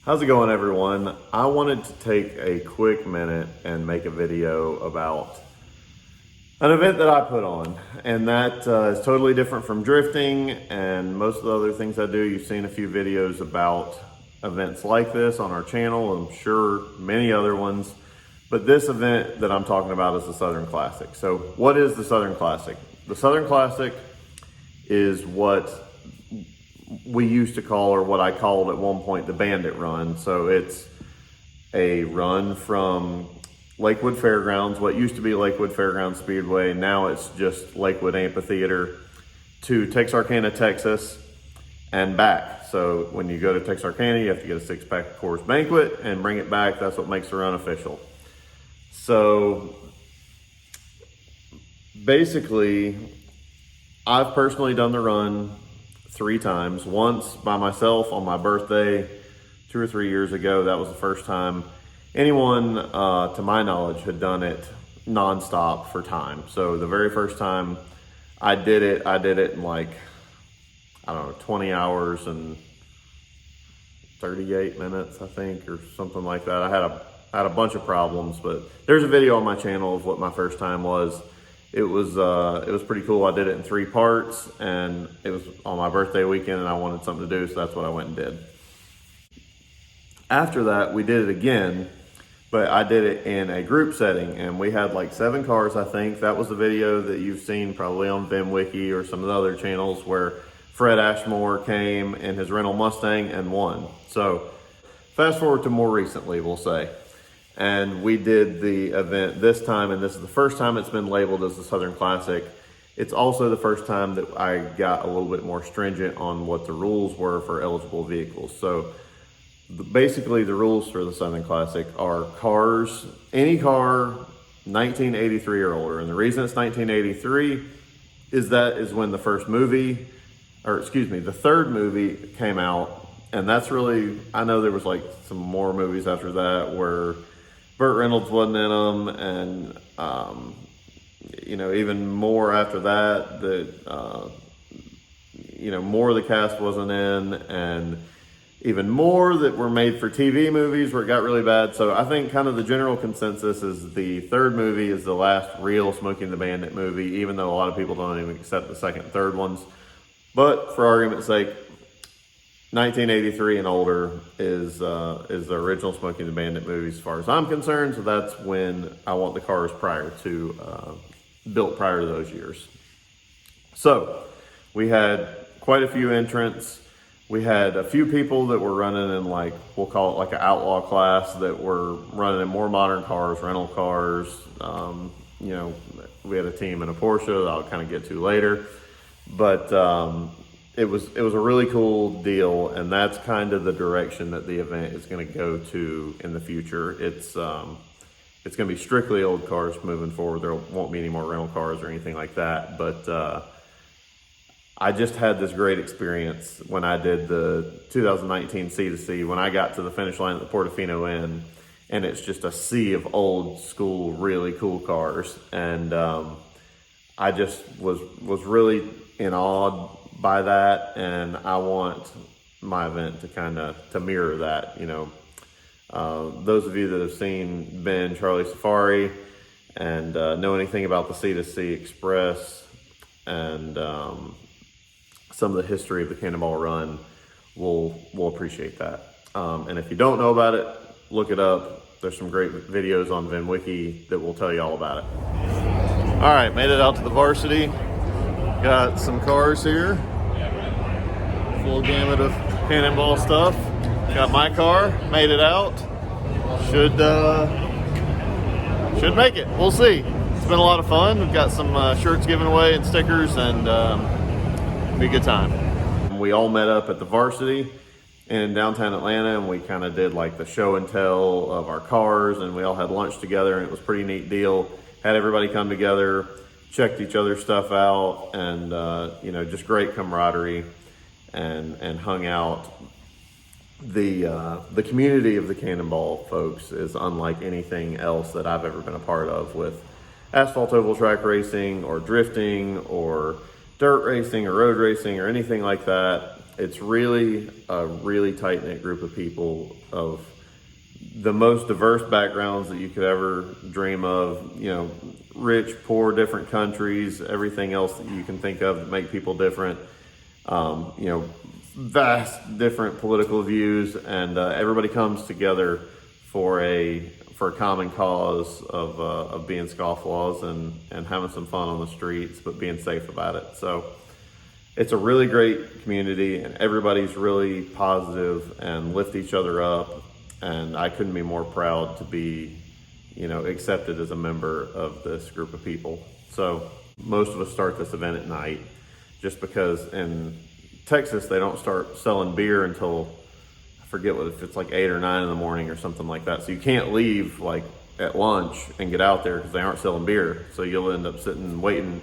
How's it going, everyone? I wanted to take a quick minute and make a video about an event that I put on, and that is totally different from drifting and most of the other things I do. You've seen a few videos about events like this on our channel, I'm sure many other ones, but this event that I'm talking about is the Southern Classic. So what is the Southern Classic? The Southern Classic is what we used to call, or what I called at one point, the Bandit Run. So it's a run from Lakewood Fairgrounds, what used to be Lakewood Fairgrounds Speedway, now it's just Lakewood Amphitheater, to Texarkana, Texas, and back. So when you go to Texarkana, you have to get a 6-pack of Coors Banquet and bring it back. That's what makes the run official. So basically, I've personally done the run 3 times. Once by myself on my birthday 2 or 3 years ago. That was the first time anyone, to my knowledge, had done it nonstop for time. So the very first time I did it in like, I don't know, 20 hours and 38 minutes, I think, or something like that. I had a bunch of problems, but there's a video on my channel of what my first time was. It was pretty cool. I did it in 3 parts, and it was on my birthday weekend, and I wanted something to do, so that's what I went and did. After that, we did it again, but I did it in a group setting, and we had like 7 cars, I think. That was the video that you've seen probably on VimWiki or some of the other channels, where Fred Ashmore came in his Reynolds Mustang and won. So fast forward to more recently, we'll say. And we did the event this time, and this is the first time it's been labeled as the Southern Classic. It's also the first time that I got a little bit more stringent on what the rules were for eligible vehicles. So basically the rules for the Southern Classic are cars, any car 1983 or older. And the reason it's 1983 is that is when the first movie, or excuse me, the third movie came out. And that's really, I know there was like some more movies after that where BURT Reynolds wasn't in them, and you know, even more after that, you know, more of the cast wasn't in, and even more that were made for TV movies where it got really bad. So I think kind of the general consensus is the third movie is the last real Smokey and the Bandit movie, even though a lot of people don't even accept the second and third ones. But for argument's sake, 1983 and older is the original Smokey and the Bandit movie as far as I'm concerned. So that's when I want the cars built prior to those years. So we had quite a few entrants. We had a few people that were running in, like, we'll call it like an outlaw class, that were running in more modern cars, rental cars. You know, we had a team in a Porsche that I'll kind of get to later. But it was a really cool deal, and that's kind of the direction that the event is going to go to in the future. It's going to be strictly old cars moving forward. There won't be any more rental cars or anything like that. But I just had this great experience when I did the 2019 C2C, when I got to the finish line at the Portofino Inn, and it's just a sea of old school, really cool cars. And I just was really in awe by that, and I want my event to kind of mirror that. You know, those of you that have seen Ben Charlie Safari and know anything about the C2C Express and some of the history of the Cannonball Run will appreciate that. And if you don't know about it, look it up. There's some great videos on VimWiki that will tell you all about it. All right, made it out to the varsity. Got some cars here, full gamut of Cannonball stuff. Got my car, made it out. Should make it. We'll see. It's been a lot of fun. We've got some shirts given away and stickers, and it'll be a good time. We all met up at the varsity in downtown Atlanta, and we kind of did like the show and tell of our cars, and we all had lunch together, and it was a pretty neat deal. Had everybody come together, checked each other's stuff out, and you know, just great camaraderie, and hung out. The community of the Cannonball folks is unlike anything else that I've ever been a part of, with asphalt oval track racing or drifting or dirt racing or road racing or anything like that. it's really a really tight-knit group of people of the most diverse backgrounds that you could ever dream of, you know, rich, poor, different countries, everything else that you can think of that make people different, you know, vast different political views, and everybody comes together for a common cause of being scofflaws and having some fun on the streets, but being safe about it. So it's a really great community, and everybody's really positive and lift each other up. And I couldn't be more proud to be, you know, accepted as a member of this group of people. So most of us start this event at night, just because in Texas they don't start selling beer until, I forget what, if it's like 8 or 9 in the morning or something like that. So you can't leave like at lunch and get out there because they aren't selling beer. So you'll end up sitting and waiting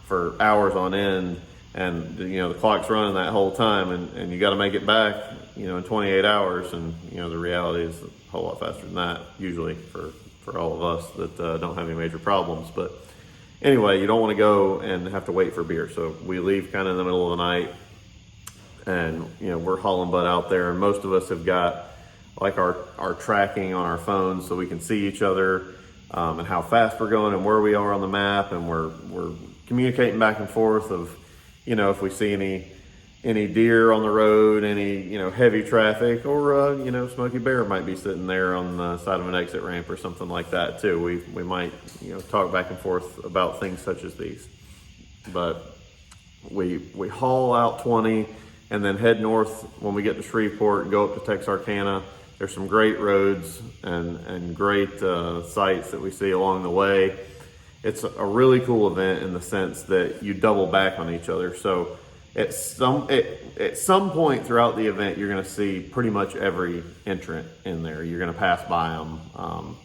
for hours on end, and you know the clock's running that whole time, and you got to make it back, you know, in 28 hours. And you know the reality is a whole lot faster than that usually for all of us that don't have any major problems. But anyway, you don't want to go and have to wait for beer. So we leave kind of in the middle of the night, and you know we're hauling butt out there, and most of us have got like our tracking on our phones so we can see each other, and how fast we're going and where we are on the map, and we're communicating back and forth of, you know, if we see any deer on the road, any, you know, heavy traffic, or you know, Smokey Bear might be sitting there on the side of an exit ramp or something like that too. We might, you know, talk back and forth about things such as these. But we haul out 20 and then head north when we get to Shreveport and go up to Texarkana. There's some great roads and great sights that we see along the way. It's a really cool event in the sense that you double back on each other. So at some point throughout the event, you're going to see pretty much every entrant in there. You're going to pass by them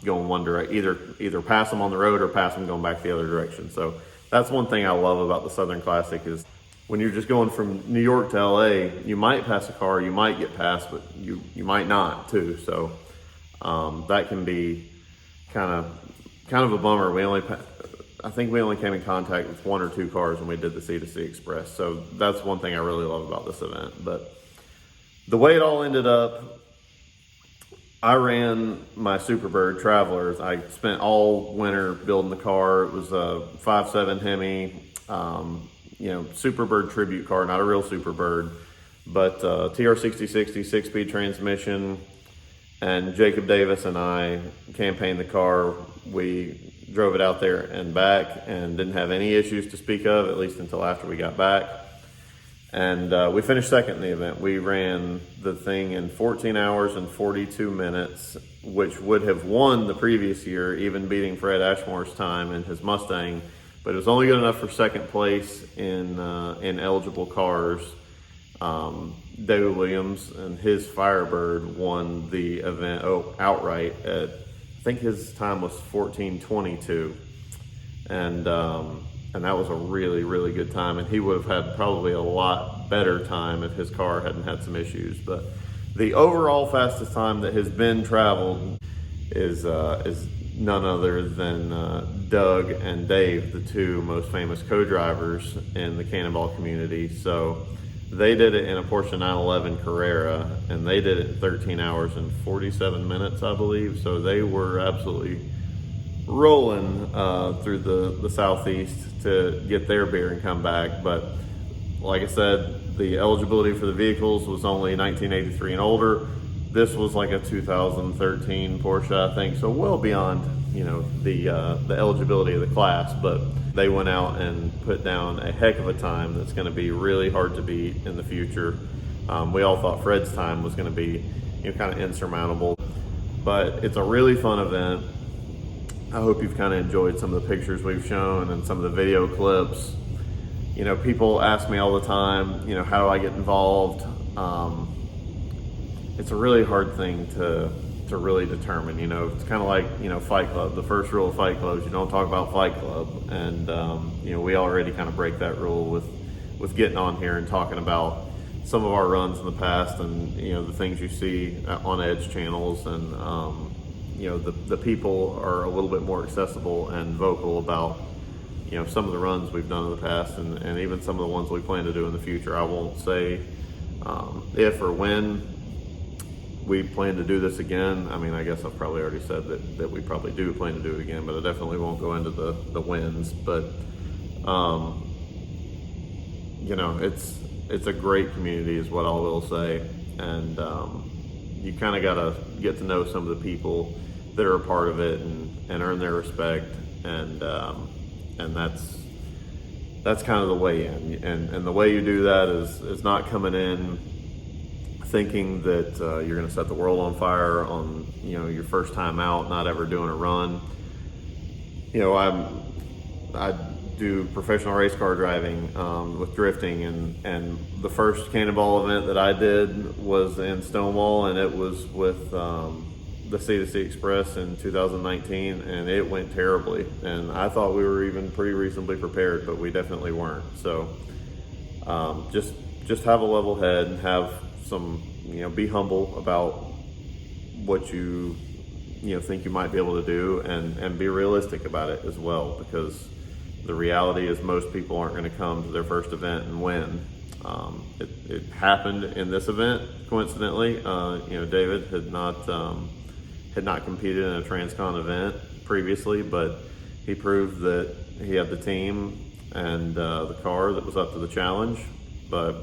going one direction, either pass them on the road or pass them going back the other direction. So that's one thing I love about the Southern Classic is when you're just going from New York to LA, you might pass a car, you might get past, but you might not too. So that can be kind of a bummer. I think we only came in contact with 1 or 2 cars when we did the C2C Express. So that's one thing I really love about this event. But the way it all ended up, I ran my Superbird Travelers. I spent all winter building the car. It was a 5.7 Hemi, you know, Superbird tribute car, not a real Superbird, but TR6060 6-speed transmission. And Jacob Davis and I campaigned the car. We drove it out there and back and didn't have any issues to speak of, at least until after we got back. And we finished second in the event. We ran the thing in 14 hours and 42 minutes, which would have won the previous year, even beating Fred Ashmore's time in his Mustang. But it was only good enough for second place in eligible cars. David Williams and his Firebird won the event outright at, I think his time was 14:22, and that was a really, really good time. And he would have had probably a lot better time if his car hadn't had some issues. But the overall fastest time that has been traveled is none other than Doug and Dave, the 2 most famous co-drivers in the Cannonball community. So they did it in a Porsche 911 Carrera, and they did it in 13 hours and 47 minutes, I believe. So they were absolutely rolling through the Southeast to get their beer and come back. But like I said, the eligibility for the vehicles was only 1983 and older. This was like a 2013 Porsche, I think, so well beyond, you know, the eligibility of the class. But they went out and put down a heck of a time that's going to be really hard to beat in the future. We all thought Fred's time was going to be, you know, kind of insurmountable, but it's a really fun event. I hope you've kind of enjoyed some of the pictures we've shown and some of the video clips. You know, people ask me all the time, you know, how do I get involved? It's a really hard thing to really determine. You know, it's kind of like, you know, Fight Club. The first rule of Fight Club is you don't talk about Fight Club. And, you know, we already kind of break that rule with getting on here and talking about some of our runs in the past and, you know, the things you see on Edge channels. And, you know, the people are a little bit more accessible and vocal about, you know, some of the runs we've done in the past and even some of the ones we plan to do in the future. I won't say If or when we plan to do this again, I mean, I guess I've probably already said that we probably do plan to do it again, but I definitely won't go into the wins. But, you know, it's a great community is what I will say. And you kind of got to get to know some of the people that are a part of it and earn their respect. And that's kind of the way in. And the way you do that is not coming in thinking that you're going to set the world on fire on, you know, your first time out, not ever doing a run. You know, I do professional race car driving with drifting, and the first Cannonball event that I did was in Stonewall, and it was with the C2C Express in 2019, and it went terribly. And I thought we were even pretty reasonably prepared, but we definitely weren't. So just have a level head and have some, you know, be humble about what you think you might be able to do, and be realistic about it as well, because the reality is most people aren't going to come to their first event and win. It happened in this event, coincidentally. You know, David had not competed in a Transcon event previously, but he proved that he had the team and the car that was up to the challenge. But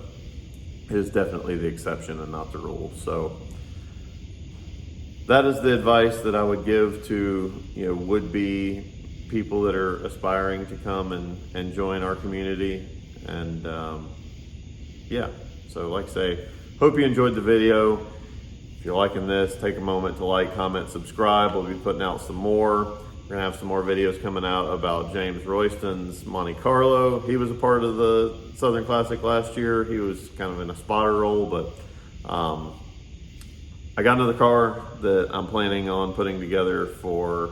it is definitely the exception and not the rule. So that is the advice that I would give to, you know, would-be people that are aspiring to come and join our community. And yeah, so like I say, hope you enjoyed the video. If you're liking this, take a moment to like, comment, subscribe. We'll be putting out some more. We're gonna have some more videos coming out about James Royston's Monte Carlo. He was a part of the Southern Classic last year. He was kind of in a spotter role, but I got another car that I'm planning on putting together for,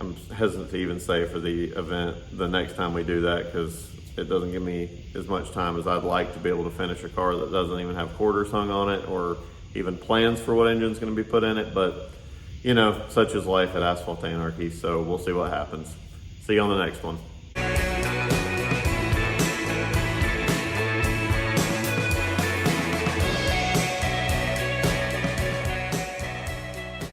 I'm hesitant to even say for the event the next time we do that, because it doesn't give me as much time as I'd like to be able to finish a car that doesn't even have quarters hung on it or even plans for what engine's going to be put in it. But, you know, such is life at Asphalt Anarchy, so we'll see what happens. See you on the next one.